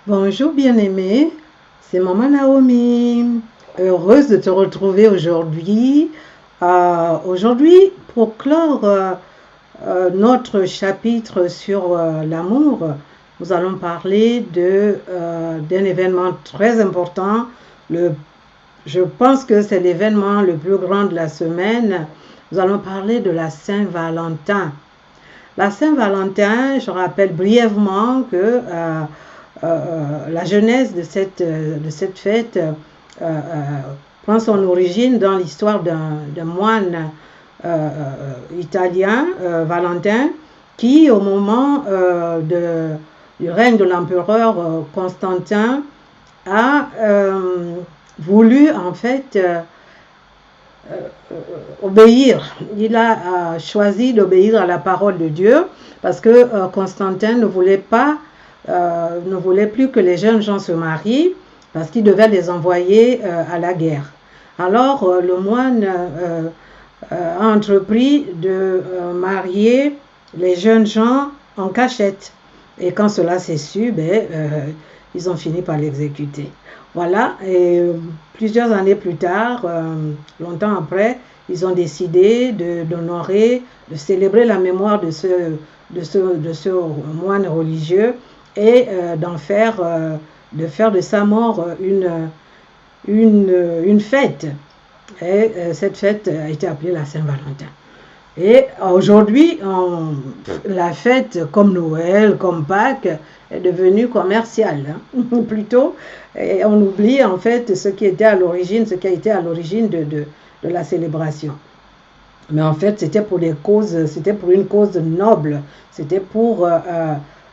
Bonjour bien-aimé, c'est Maman Naomi. Heureuse de te retrouver aujourd'hui. Aujourd'hui, pour clore notre chapitre sur l'amour, nous allons parler d'un événement très important. Je pense que c'est l'événement le plus grand de la semaine. Nous allons parler de la Saint-Valentin. La Saint-Valentin, je rappelle brièvement que la genèse de cette fête prend son origine dans l'histoire d'un moine italien, Valentin, qui au moment du règne de l'empereur Constantin a voulu en fait obéir. Il a choisi d'obéir à la parole de Dieu parce que Constantin ne voulait plus que les jeunes gens se marient parce qu'il devait les envoyer à la guerre. Alors le moine a entrepris de marier les jeunes gens en cachette. Et quand cela s'est su, ils ont fini par l'exécuter. Voilà, et plusieurs années plus tard, longtemps après, ils ont décidé d'honorer, de célébrer la mémoire de ce moine religieux et de faire de sa mort une fête. Et cette fête a été appelée la Saint-Valentin. Et aujourd'hui, la fête, comme Noël, comme Pâques, est devenue commerciale, plutôt. Et on oublie en fait ce qui a été à l'origine de la célébration. Mais en fait, c'était pour une cause noble. C'était pour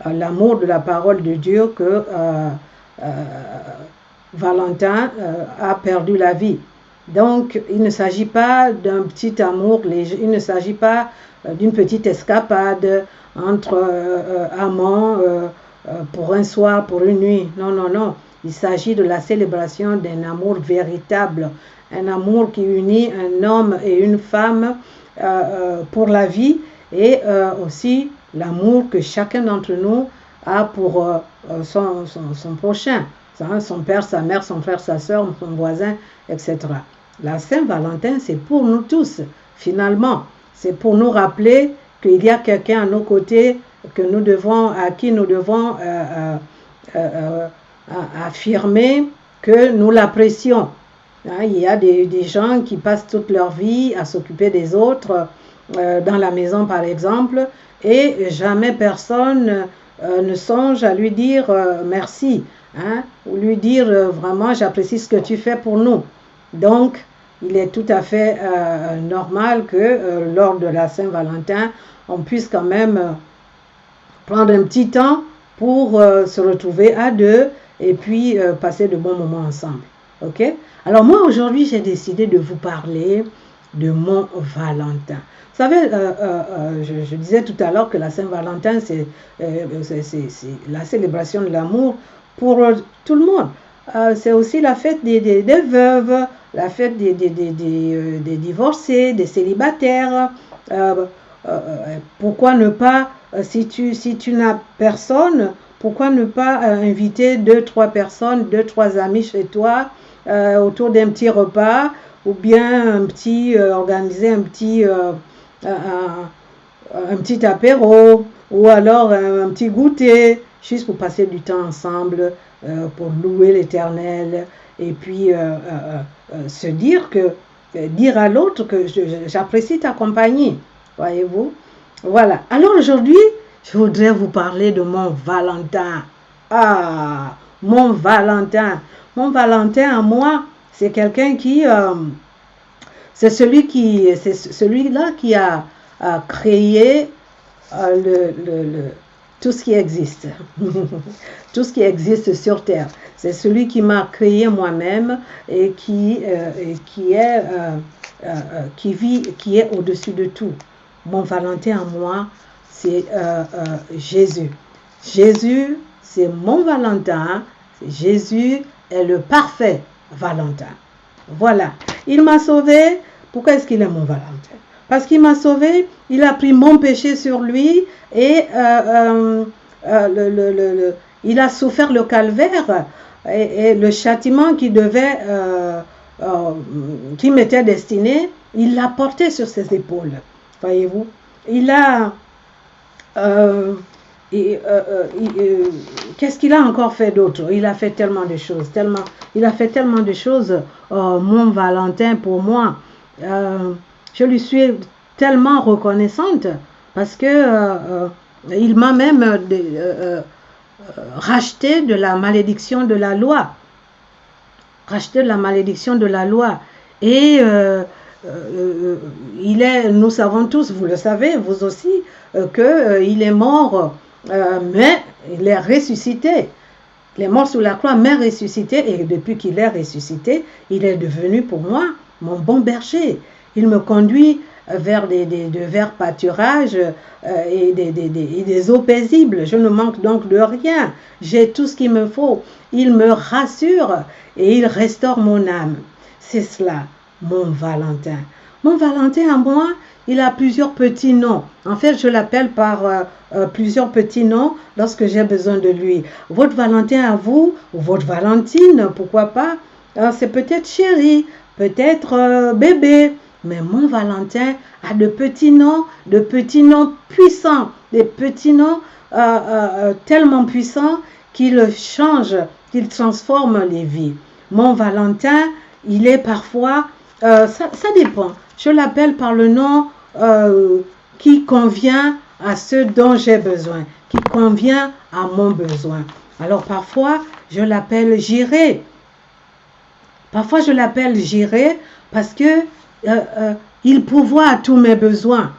l'amour de la parole de Dieu que Valentin a perdu la vie. Donc, il ne s'agit pas d'un petit amour, il ne s'agit pas d'une petite escapade entre amants pour un soir, pour une nuit. Non, non, non. Il s'agit de la célébration d'un amour véritable, un amour qui unit un homme et une femme pour la vie et aussi l'amour que chacun d'entre nous a pour son prochain, son père, sa mère, son frère, sa soeur, son voisin, etc. La Saint-Valentin, c'est pour nous tous, finalement. C'est pour nous rappeler qu'il y a quelqu'un à nos côtés à qui nous devons affirmer que nous l'apprécions. Il y a des gens qui passent toute leur vie à s'occuper des autres, dans la maison par exemple, et jamais personne ne songe à lui dire merci, ou lui dire vraiment j'apprécie ce que tu fais pour nous. Donc, il est tout à fait normal que lors de la Saint-Valentin, on puisse quand même prendre un petit temps pour se retrouver à deux et puis passer de bons moments ensemble. Ok? Alors moi, aujourd'hui, j'ai décidé de vous parler de mon Valentin. Vous savez, je disais tout à l'heure que la Saint-Valentin, c'est la célébration de l'amour pour tout le monde. C'est aussi la fête des veuves, la fête des divorcés, des célibataires. Pourquoi ne pas, si tu n'as personne, pourquoi ne pas inviter 2-3 personnes, 2-3 amis chez toi autour d'un petit repas ou bien organiser un petit apéro ou alors un petit goûter juste pour passer du temps ensemble, pour louer l'Éternel et puis se dire à l'autre que j'apprécie ta compagnie, voyez-vous. Voilà. Alors aujourd'hui, je voudrais vous parler de mon Valentin. Ah, mon Valentin. Mon Valentin à moi, c'est quelqu'un qui, c'est celui-là qui a créé tout ce qui existe, tout ce qui existe sur terre. C'est celui qui m'a créé moi-même et qui est au-dessus de tout. Mon Valentin à moi, c'est Jésus. Jésus, c'est mon Valentin. Jésus est le parfait Valentin. Voilà. Il m'a sauvé. Pourquoi est-ce qu'il est mon Valentin? Parce qu'il m'a sauvé. Il a pris mon péché sur lui et il a souffert le calvaire et le châtiment qui m'était destiné, il l'a porté sur ses épaules. Voyez-vous, qu'est-ce qu'il a encore fait d'autre? Il a fait tellement de choses, mon Valentin, pour moi. Je lui suis tellement reconnaissante parce que il m'a même racheté de la malédiction de la loi. Et nous savons tous, vous le savez, vous aussi, qu'il est mort, mais il est ressuscité. Il est mort sur la croix, mais ressuscité. Et depuis qu'il est ressuscité, il est devenu pour moi mon bon berger. Il me conduit vers des verts pâturages et des eaux paisibles. Je ne manque donc de rien. J'ai tout ce qu'il me faut. Il me rassure et il restaure mon âme. C'est cela, mon Valentin. Mon Valentin à moi, il a plusieurs petits noms. En fait, je l'appelle par plusieurs petits noms lorsque j'ai besoin de lui. Votre Valentin à vous, ou votre Valentine, pourquoi pas? C'est peut-être chéri, peut-être bébé. Mais mon Valentin a de petits noms puissants, des petits noms tellement puissants qu'ils changent, qu'ils transforment les vies. Mon Valentin, il est parfois, ça dépend. Je l'appelle par le nom qui convient à ce dont j'ai besoin, qui convient à mon besoin. Alors parfois, je l'appelle Jiré. Parfois, je l'appelle Jiré parce que il pourvoit à tous mes besoins.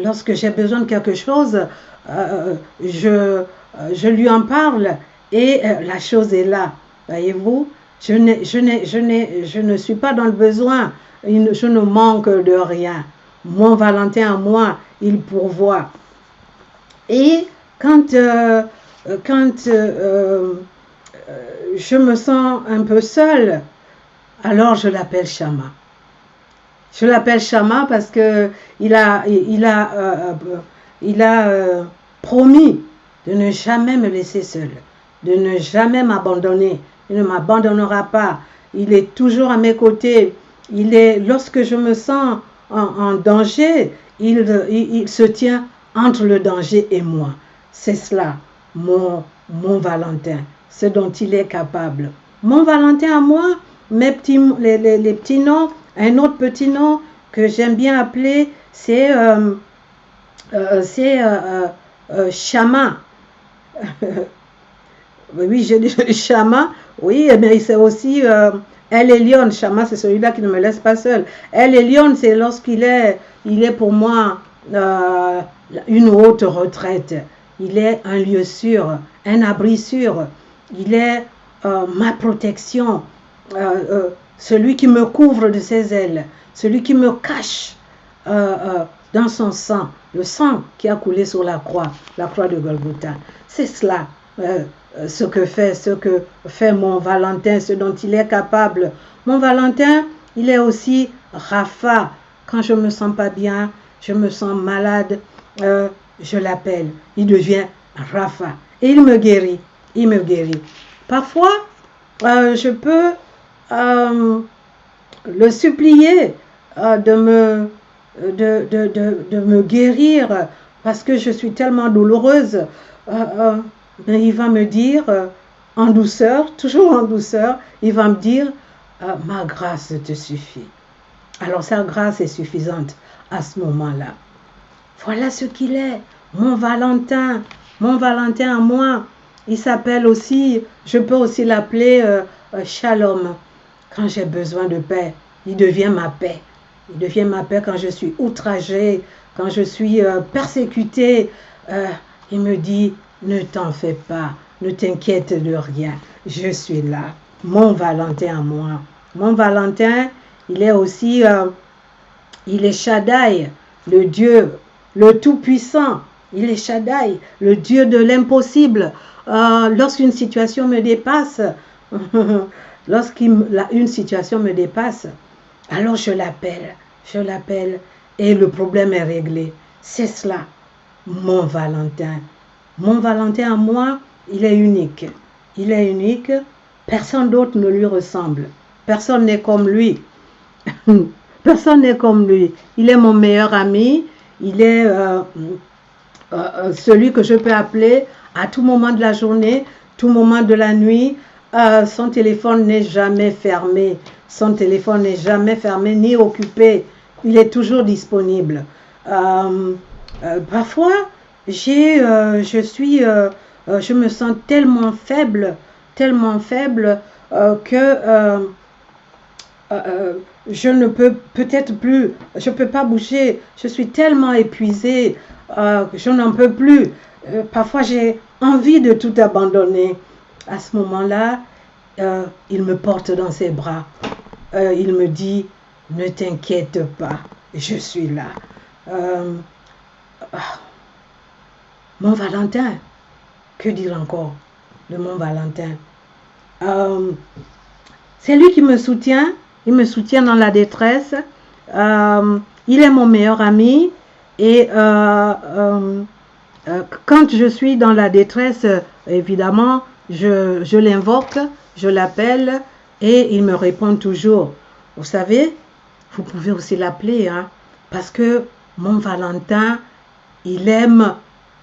Lorsque j'ai besoin de quelque chose, je lui en parle et la chose est là. Voyez-vous, je ne suis pas dans le besoin, je ne manque de rien. Mon Valentin à moi, il pourvoit. Et quand je me sens un peu seule, alors je l'appelle Chama. Je l'appelle Chama parce que il a promis de ne jamais me laisser seule, de ne jamais m'abandonner. Il ne m'abandonnera pas. Il est toujours à mes côtés. Lorsque je me sens en danger, il se tient entre le danger et moi. C'est cela, mon Valentin, ce dont il est capable. Mon Valentin à moi, les petits noms. Un autre petit nom que j'aime bien appeler, c'est Chama. Oui, j'ai dit Chama. Oui, mais c'est aussi El Elyon. Chama, c'est celui-là qui ne me laisse pas seul. El Elyon, c'est lorsqu'il est pour moi une haute retraite. Il est un lieu sûr, un abri sûr. Il est ma protection. Celui qui me couvre de ses ailes, celui qui me cache dans son sang, le sang qui a coulé sur la croix de Golgotha. C'est cela, ce que fait mon Valentin, ce dont il est capable. Mon Valentin, il est aussi Rapha. Quand je me sens pas bien, je me sens malade, je l'appelle. Il devient Rapha et il me guérit. Parfois, je peux le supplier de me guérir parce que je suis tellement douloureuse. Mais il va me dire en douceur, toujours en douceur, il va me dire ma grâce te suffit. Alors sa grâce est suffisante à ce moment-là. Voilà ce qu'il est, mon Valentin à moi. Il s'appelle aussi, je peux aussi l'appeler Shalom. Quand j'ai besoin de paix, il devient ma paix. Il devient ma paix quand je suis outragée, quand je suis persécutée. Il me dit, ne t'en fais pas, ne t'inquiète de rien. Je suis là, mon Valentin à moi. Mon Valentin, il est aussi, il est Shaddai, le Dieu, le Tout-Puissant. Il est Shaddai, le Dieu de l'impossible. Lorsqu'une situation me dépasse, une situation me dépasse, alors je l'appelle et le problème est réglé. C'est cela, mon Valentin. Mon Valentin à moi, il est unique. Il est unique. Personne d'autre ne lui ressemble. Personne n'est comme lui. Personne n'est comme lui. Il est mon meilleur ami. Il est celui que je peux appeler à tout moment de la journée, tout moment de la nuit. Son téléphone n'est jamais fermé. Son téléphone n'est jamais fermé ni occupé. Il est toujours disponible. Parfois, je me sens tellement faible que je ne peux peut-être plus, je ne peux pas bouger. Je suis tellement épuisée, je n'en peux plus. Parfois, j'ai envie de tout abandonner. À ce moment-là, il me porte dans ses bras. Il me dit, ne t'inquiète pas, je suis là. Mon Valentin, que dire encore de mon Valentin? C'est lui qui me soutient. Il me soutient dans la détresse. Il est mon meilleur ami. Et quand je suis dans la détresse, évidemment, je l'invoque, je l'appelle et il me répond toujours. Vous savez, vous pouvez aussi l'appeler, hein, parce que mon Valentin, il aime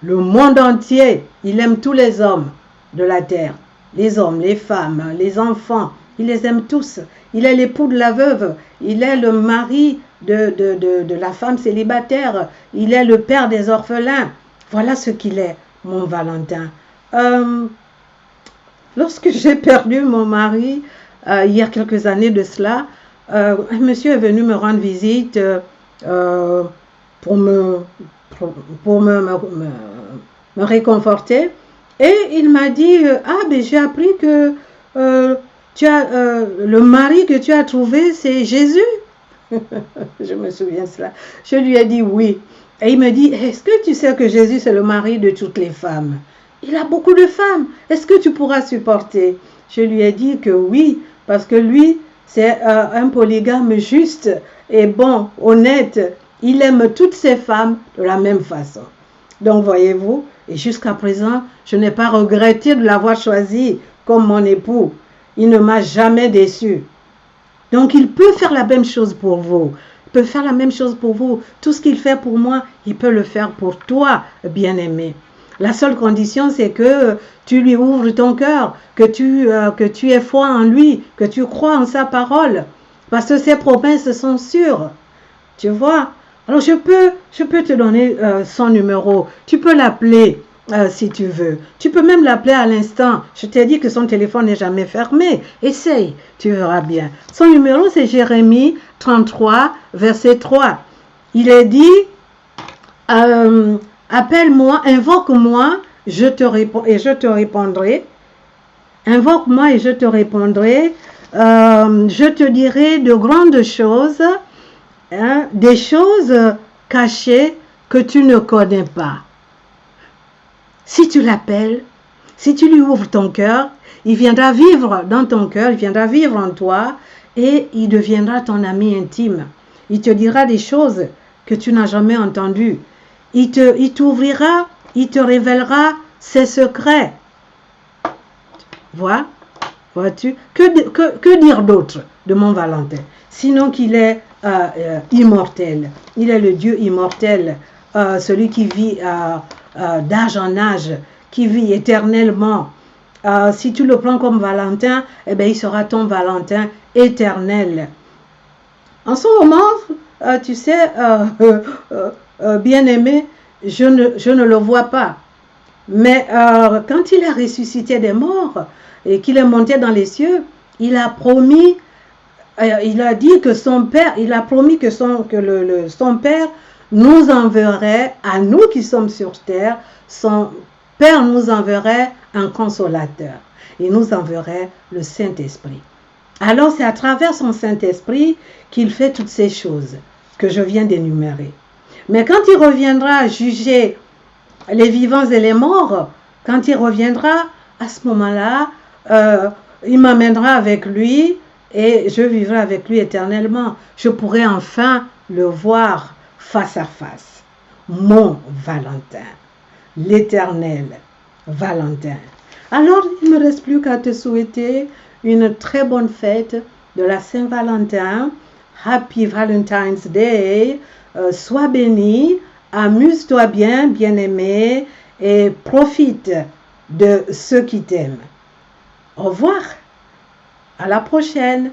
le monde entier. Il aime tous les hommes de la terre. Les hommes, les femmes, les enfants. Il les aime tous. Il est l'époux de la veuve. Il est le mari de la femme célibataire. Il est le père des orphelins. Voilà ce qu'il est, mon Valentin. Lorsque j'ai perdu mon mari, il y a quelques années de cela, un monsieur est venu me rendre visite pour me réconforter. Et il m'a dit, ben j'ai appris que le mari que tu as trouvé, c'est Jésus. Je me souviens de cela. Je lui ai dit oui. Et il me dit, est-ce que tu sais que Jésus, c'est le mari de toutes les femmes? Il a beaucoup de femmes. Est-ce que tu pourras supporter? Je lui ai dit que oui, parce que lui, c'est un polygame juste et bon, honnête. Il aime toutes ces femmes de la même façon. Donc, voyez-vous, et jusqu'à présent, je n'ai pas regretté de l'avoir choisi comme mon époux. Il ne m'a jamais déçu. Donc, il peut faire la même chose pour vous. Il peut faire la même chose pour vous. Tout ce qu'il fait pour moi, il peut le faire pour toi, bien-aimé. La seule condition, c'est que tu lui ouvres ton cœur, que tu aies foi en lui, que tu crois en sa parole. Parce que ses promesses sont sûres. Tu vois? Alors, je peux te donner son numéro. Tu peux l'appeler si tu veux. Tu peux même l'appeler à l'instant. Je t'ai dit que son téléphone n'est jamais fermé. Essaye, tu verras bien. Son numéro, c'est Jérémie 33, verset 3. Il est dit, appelle-moi, invoque-moi, je te réponds et je te répondrai. Invoque-moi et je te répondrai. Je te dirai de grandes choses, hein, des choses cachées que tu ne connais pas. Si tu l'appelles, si tu lui ouvres ton cœur, il viendra vivre dans ton cœur, il viendra vivre en toi et il deviendra ton ami intime. Il te dira des choses que tu n'as jamais entendues. Il t'ouvrira, il te révélera ses secrets. Vois-tu? Que dire d'autre de mon Valentin? Sinon qu'il est immortel. Il est le Dieu immortel, celui qui vit d'âge en âge, qui vit éternellement. Si tu le prends comme Valentin, eh bien, il sera ton Valentin éternel. En ce moment, tu sais, bien-aimé, je ne le vois pas. Mais quand il a ressuscité des morts et qu'il est monté dans les cieux, il a promis, il a dit que son Père, il a promis que son Père nous enverrait, à nous qui sommes sur terre, son Père nous enverrait un consolateur. Il nous enverrait le Saint-Esprit. Alors c'est à travers son Saint-Esprit qu'il fait toutes ces choses que je viens d'énumérer. Mais quand il reviendra juger les vivants et les morts, quand il reviendra, à ce moment-là, il m'amènera avec lui et je vivrai avec lui éternellement. Je pourrai enfin le voir face à face. Mon Valentin, l'éternel Valentin. Alors, il ne me reste plus qu'à te souhaiter une très bonne fête de la Saint-Valentin. Happy Valentine's Day. Sois béni, amuse-toi bien, bien-aimé, et profite de ceux qui t'aiment. Au revoir. À la prochaine.